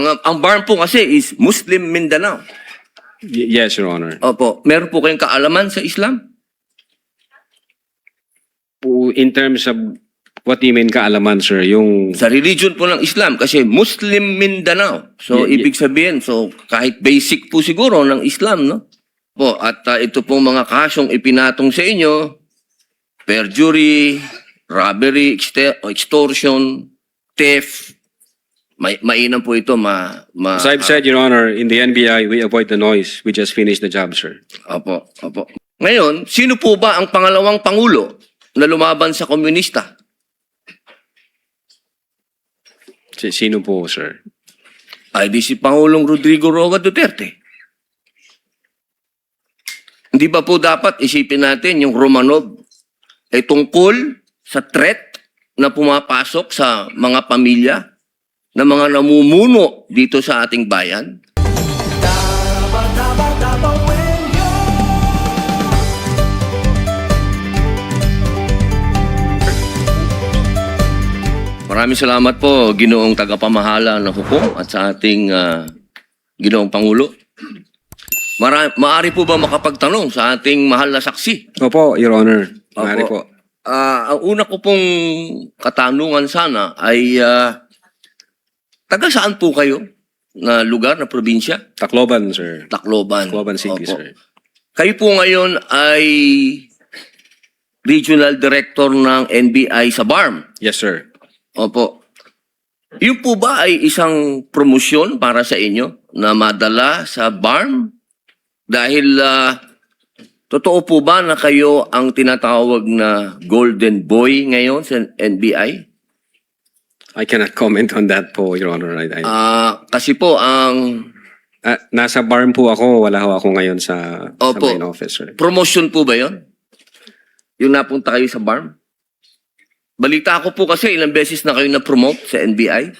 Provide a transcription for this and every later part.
Ang BARM po kasi is Muslim Mindanao. Yes, Your Honor. Opo. Meron po kayong kaalaman sa Islam? In terms of what do you mean kaalaman, sir? Yung Sa religion po ng Islam kasi Muslim Mindanao. So, ibig sabihin, so kahit basic po siguro ng Islam, no? Po, at ito pong mga kasong ipinatong sa inyo, perjury, robbery, extortion, theft, mainam po ito as I've said, Your Honor, in the NBI, we avoid the noise. We just finished the job, sir. Opo, opo. Ngayon, sino po ba ang pangalawang pangulo na lumaban sa komunista? Sino po, sir? Ay di si Pangulong Rodrigo Roa Duterte. Hindi ba po dapat isipin natin yung Romanov ay tungkol sa threat na pumapasok sa mga pamilya na mga namumuno dito sa ating bayan? Maraming salamat po, Ginoong Tagapamahala ng Hukom at sa ating Ginoong Pangulo. Maaari po ba makapagtanong sa ating mahal na saksi? Opo, Your Honor. Maaari po. Ang una ko pong katanungan sana ay taga saan po kayo na lugar, na probinsya? Tacloban, sir. Tacloban. Tacloban City, Opo. sir. Kayo po ngayon ay Regional Director ng NBI sa BARM. Yes, sir. Opo. Yun po ba ay isang promosyon para sa inyo na madala sa BARM? Dahil totoo po ba na kayo ang tinatawag na Golden Boy ngayon sa NBI? I cannot comment on that po, Your Honor. Kasi po ang Nasa BARM po ako. Wala ho ako ngayon sa Opo. main office, sir. promotion po ba yon? Yung napunta kayo sa BARM? Balita ko po kasi ilang beses na kayo na-promote sa NBI.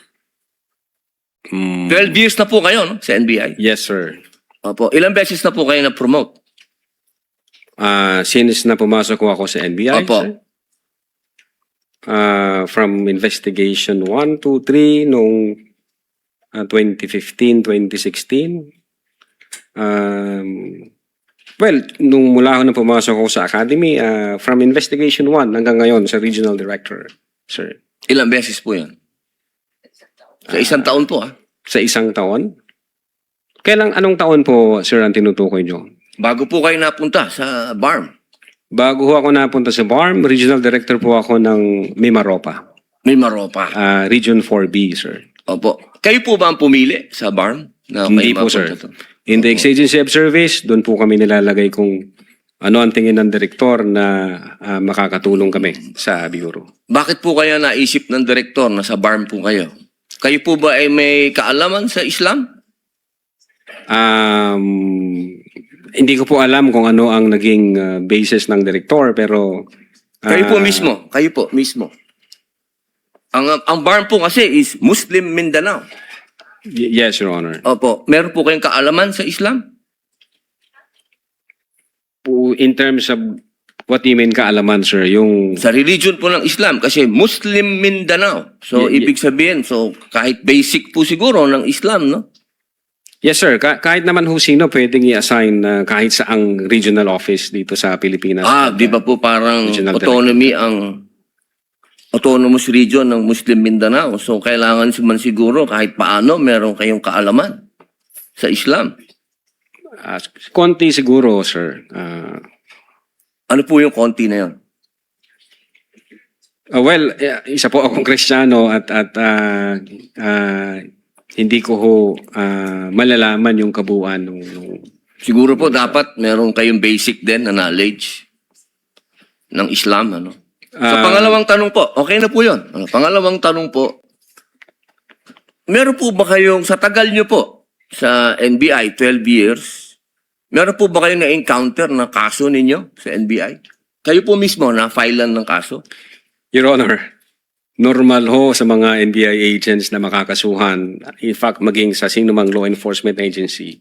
12 years na po kayo, no, sa NBI. Yes, sir. Opo. Ilang beses na po kayo na-promote? Since na pumasok ko ako sa NBI, Opo. sir. From investigation 1, 2, 3 noong 2015, 2016. Well, nung mula ako na pumasok ako sa academy, from investigation 1 hanggang ngayon sa regional director, sir. Ilang beses po yan? Sa isang taon po, Sa isang taon? Anong taon po, sir, ang tinutukoy nyo? Bago po kayo napunta sa BARM. Bago ho ako napunta sa BARM, regional director po ako ng Mimaropa. May Maropa. Region 4B, sir. Opo. Kayo po ba ang pumili sa BARM? Na Hindi kayo po, mapunta sir. to? In the exigency of service, doon po kami nilalagay kung ano ang tingin ng direktor na makakatulong kami sa bureau. Bakit po kaya naisip ng direktor na sa BARM po kayo? Kayo po ba ay may kaalaman sa Islam? Hindi ko po alam kung ano ang naging basis ng direktor, pero Kayo po mismo. Kayo po mismo. Ang BARM po kasi is Muslim Mindanao. Yes, Your Honor. Opo. Meron po kayong kaalaman sa Islam? In terms of what do you mean kaalaman, sir? Yung Sa religion po ng Islam kasi Muslim Mindanao. So, ibig sabihin, so kahit basic po siguro ng Islam, no? Yes, sir. Kahit naman ho sino pwedeng i-assign kahit saang regional office dito sa Pilipinas. Di ba po parang Regional autonomy ang autonomous region ng Muslim Mindanao. So, kailangan man siguro kahit paano meron kayong kaalaman sa Islam. Konti siguro, sir. Ano po yung konti na yun? Well, isa po akong Kristiyano at hindi ko ho malalaman yung kabuuan nung Siguro po dapat meron kayong basic din na knowledge ng Islam. Ano? So, pangalawang tanong po. Okay na po yun. Pangalawang tanong po. Meron po ba kayong, sa tagal nyo po, sa NBI, 12 years, meron po ba kayong na-encounter na kaso ninyo sa NBI? Kayo po mismo na-filean ng kaso? Your Honor, normal ho sa mga NBI agents na makakasuhan, in fact, maging sa sinumang law enforcement agency,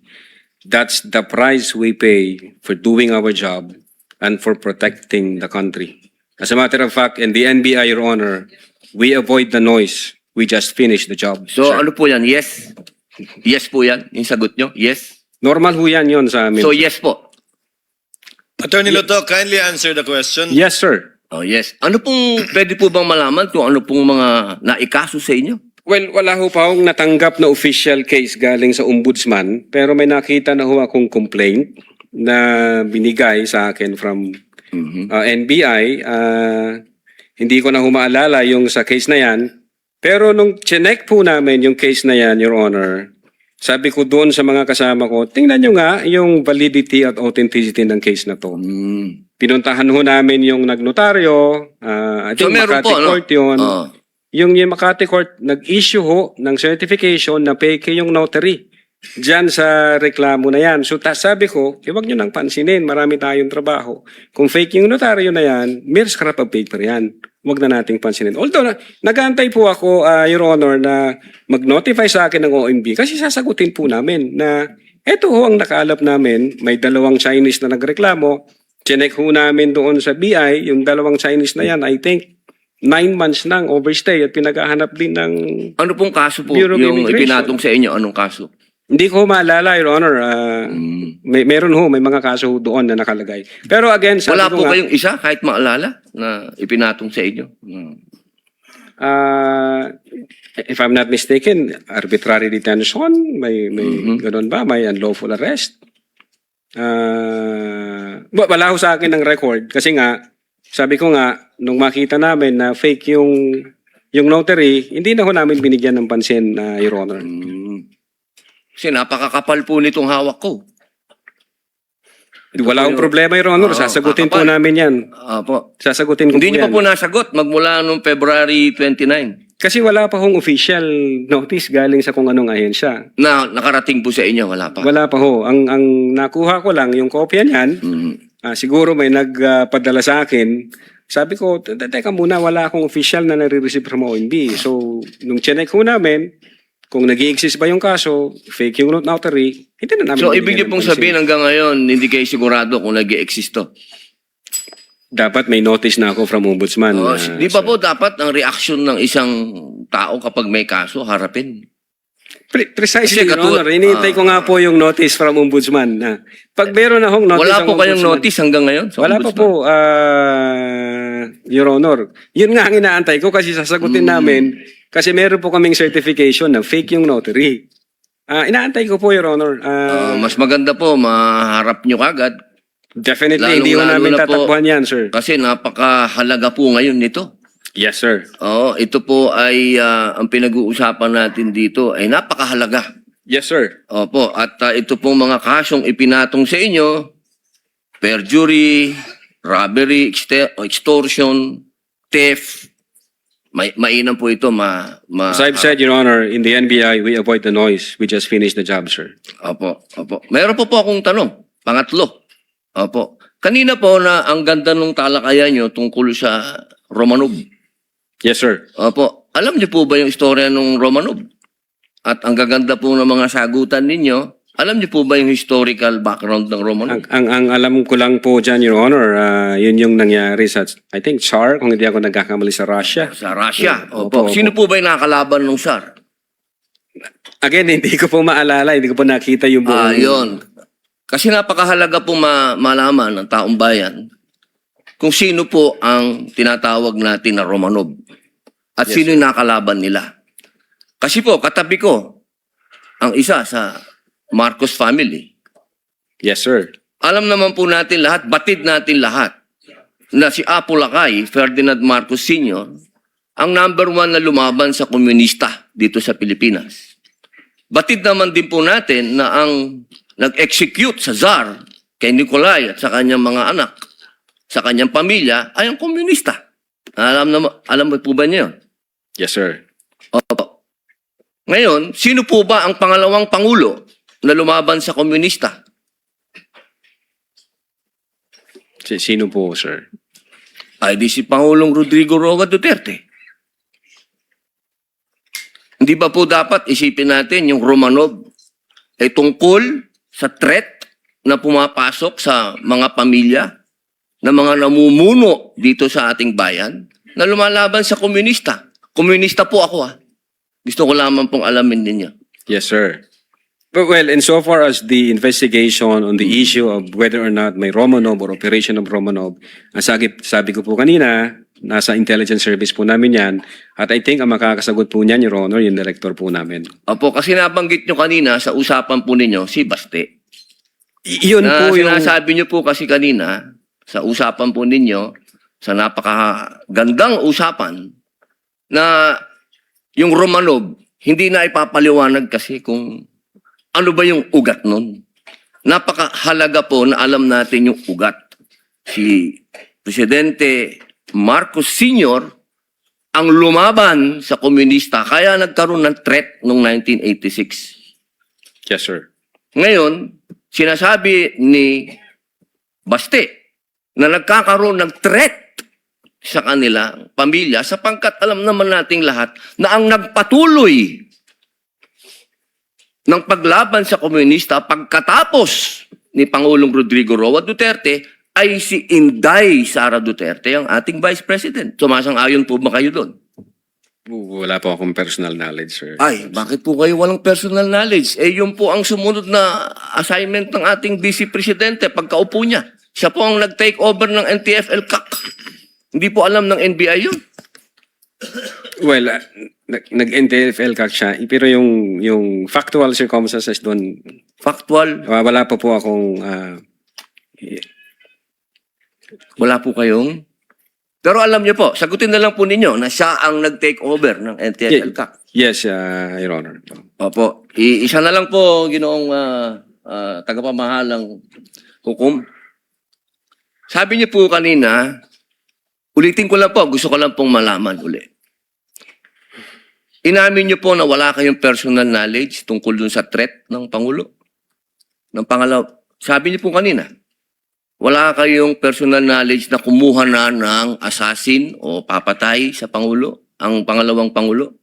that's the price we pay for doing our job and for protecting the country. As a matter of fact, in the NBI, Your Honor, we avoid the noise. We just finish the job. So, sir. ano po yan? Yes? Yes po yan, yung sagot nyo? Yes? Normal ho yan yun sa amin. So yes po. Attorney Loto, kindly answer the question. Yes, sir. Oh yes. Ano pong, pwede po bang malaman kung ano pong mga naikaso sa inyo? Well, wala ho pa akong natanggap na official case galing sa ombudsman, pero may nakita na ho akong complaint na binigay sa akin from NBI. Hindi ko na humaalala yung sa case na yan. Pero nung chinek po namin yung case na yan, Your Honor, sabi ko doon sa mga kasama ko, tingnan nyo nga yung validity at authenticity ng case na to. Pinuntahan ho namin yung nagnotaryo, I think meron Makati po, no? Court yun. Oh. Yung Makati Court, nag-issue ho ng certification na fake yung notary. Diyan sa reklamo na yan. So sabi ko, huwag nyo nang pansinin, marami tayong trabaho. Kung fake yung notaryo na yan, mere scrap of paper yan. Huwag na nating pansinin. Although, nag-aantay po ako, Your Honor, na mag-notify sa akin ng OMB kasi sasagutin po namin na eto ho ang nakaalap namin, may dalawang Chinese na nagreklamo. Chinek ho namin doon sa BI, yung dalawang Chinese na yan, I think, 9 months nang overstay at pinaghahanap din ng... Ano pong kaso po Bureau of yung Immigration. ipinatong sa inyo? Anong kaso? Hindi ko maalala, Your Honor. May mga kaso ho doon na nakalagay. Pero again, sabi Wala ko po nga, kayong isa kahit maalala na ipinatong sa inyo? if I'm not mistaken, arbitrary detention, may ganun ba? May unlawful arrest? Wala ho sa akin ng record kasi nga, sabi ko nga, nung makita namin na fake yung notary, hindi na ho namin binigyan ng pansin, Your Honor. Kasi napakakapal po nitong hawak ko. Wala akong problema, Your Honor. Sasagutin po kakapal. namin yan. Po. Sasagutin ko Hindi po niyo yan. pa po nasagot magmula noong February 29 Kasi wala pa hong official notice galing sa kung anong ahensya. na nakarating po sa inyo. Wala pa. Wala pa ho. Ang nakuha ko lang, yung kopya niyan, siguro may nagpadala sa akin. Sabi ko, teka muna, wala akong official na nare-receive from OMB. So, nung chinek ho namin, kung nag-i-exist ba yung kaso, fake yung notary, hindi na namin... So, binigyan ibig niyo ng pong pansin. sabihin hanggang ngayon, hindi kayo sigurado kung nag-i-exist to. Dapat may notice na ako from ombudsman. Di ba po dapat ang reaction ng isang tao kapag may kaso, harapin? Precisely, Kasi Your Honor. Hinihintay ko nga po yung notice from ombudsman. Na pag meron na hong notice Wala ang po kayong ombudsman- notice hanggang ngayon? sa Wala pa ombudsman? po, Your Honor. Yun nga ang inaantay ko kasi sasagutin namin kasi meron po kaming certification na fake yung notary. Inaantay ko po, Your Honor. Mas maganda po, maharap nyo kagad. Definitely, hindi ko lalong-lalo namin na po- tatakbuhan yan, sir. Kasi napakahalaga po ngayon nito. Yes, sir. Oo, ito po ay ang pinag-uusapan natin dito ay napakahalaga. Yes, sir. Opo, at ito pong mga kasong ipinatong sa inyo, perjury, robbery, extortion, theft, mainam po ito As I've said, Your Honor, in the NBI, we avoid the noise. We just finish the job, sir. Opo. Meron po akong tanong. Pangatlo. Opo. Kanina po na ang ganda ng talakayan nyo tungkol sa Romanov. Yes, sir. Opo. Alam niyo po ba yung istorya ng Romanov? At ang gaganda po ng mga sagutan ninyo, alam niyo po ba yung historical background ng Romanov? Ang alam ko lang po dyan, Your Honor, yun yung nangyari sa, I think, Tsar, kung hindi ako nagkakamali sa Russia. Sa Russia. Opo, Opo. Sino po ba yung nakakalaban ng Tsar? Again, hindi ko po maalala, hindi ko po nakita yung buong... Yun. Kasi napakahalaga po malaman ng taong bayan kung sino po ang tinatawag natin na Romanov at sino yung nakalaban nila. Kasi po, katabi ko ang isa sa Marcos family. Yes, sir. Alam naman po natin lahat, batid natin lahat, na si Apo Lakay, Ferdinand Marcos Sr., ang number 1 na lumaban sa komunista dito sa Pilipinas. Batid naman din po natin na ang nag-execute sa Tsar kay Nikolai at sa kanyang mga anak, sa kanyang pamilya, ay ang komunista. Alam mo po ba niyo? Yes, sir. Opo. Ngayon, sino po ba ang pangalawang pangulo na lumaban sa komunista? Sino po, sir? Ay di si Pangulong Rodrigo Roa Duterte. Hindi ba po dapat isipin natin yung Romanov ay tungkol sa threat na pumapasok sa mga pamilya na mga namumuno dito sa ating bayan na lumalaban sa komunista. Komunista po ako Gusto ko lamang pong alamin ninyo. Yes, sir. But well, insofar as the investigation on the issue of whether or not may Romanov or operation of Romanov, ang sabi ko po kanina, nasa intelligence service po namin yan. At I think ang makakasagot po niyan, Your Honor, yung director po namin. Opo, kasi nabanggit nyo kanina sa usapan po ninyo, si Baste. Yun Na po yung... sinasabi nyo po kasi kanina, sa usapan po ninyo, sa napakagandang usapan, na yung Romanov, hindi na ipapaliwanag kasi kung ano ba yung ugat nun. Napakahalaga po na alam natin yung ugat. Si Presidente Marcos Sr. ang lumaban sa komunista, kaya nagkaroon ng threat noong 1986. Yes, sir. Ngayon, sinasabi ni Baste na nagkakaroon ng threat sa kanilang pamilya sapagkat alam naman nating lahat na ang nagpatuloy ng paglaban sa komunista pagkatapos ni Pangulong Rodrigo Roa Duterte ay si Inday Sara Duterte, ang ating Vice President. Sumasang-ayon po ba kayo doon? Wala po akong personal knowledge, sir. Ay, bakit po kayo walang personal knowledge? Eh, yun po ang sumunod na assignment ng ating Vice Presidente pagkaupo niya. Siya po ang nag-take over ng NTF-ELCAC. Hindi po alam ng NBI yun. Well, nag-NTF-ELCAC siya, pero yung factual circumstances doon, Factual, wala pa po akong... wala po kayong... Pero alam niyo po, sagutin na lang po ninyo na siya ang nag-take over ng NTF-ELCAC. Yes, Your Honor. Opo. Isa na lang po, ginoong tagapamahalang hukom. Sabi niyo po kanina, ulitin ko lang po, gusto ko lang pong malaman uli. Inamin niyo po na wala kayong personal knowledge tungkol dun sa threat ng Pangulo. Ng pangalaw, sabi niyo po kanina, wala kayong personal knowledge na kumuha na ng assassin o papatay sa Pangulo, ang pangalawang Pangulo.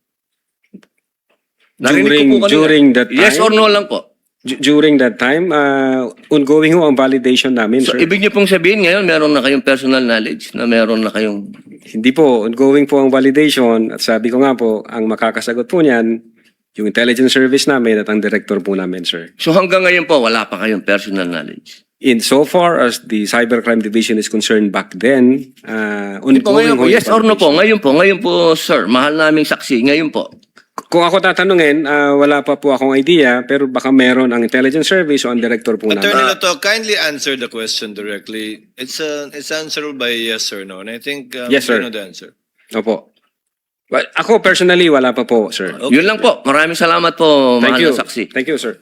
Narinig ko po kanina. During that time? Yes or no lang po. During that time, ongoing ho ang validation namin, So, sir. ibig niyo pong sabihin ngayon, meron na kayong personal knowledge na meron na kayong... Hindi po, ongoing po ang validation. At sabi ko nga po, ang makakasagot po niyan, yung intelligence service namin at ang director po namin, sir. So hanggang ngayon po, wala pa kayong personal knowledge. In so far as the Cybercrime Division is concerned back then, Hindi po, ngayon ongoing po, ho yung yes or no po, validation. ngayon po, sir, mahal naming saksi, ngayon po. Kung ako tatanungin, wala pa po akong idea, pero baka meron ang intelligence service o ang director po namin. Attorney Loto, kindly answer the question directly. It's answerable by yes or no. And I think Yes, sir. you know the answer. Opo. Well, ako personally, wala pa po, sir. Okay. Yun lang po, maraming salamat po, Thank mahal you. na saksi. Thank you, sir.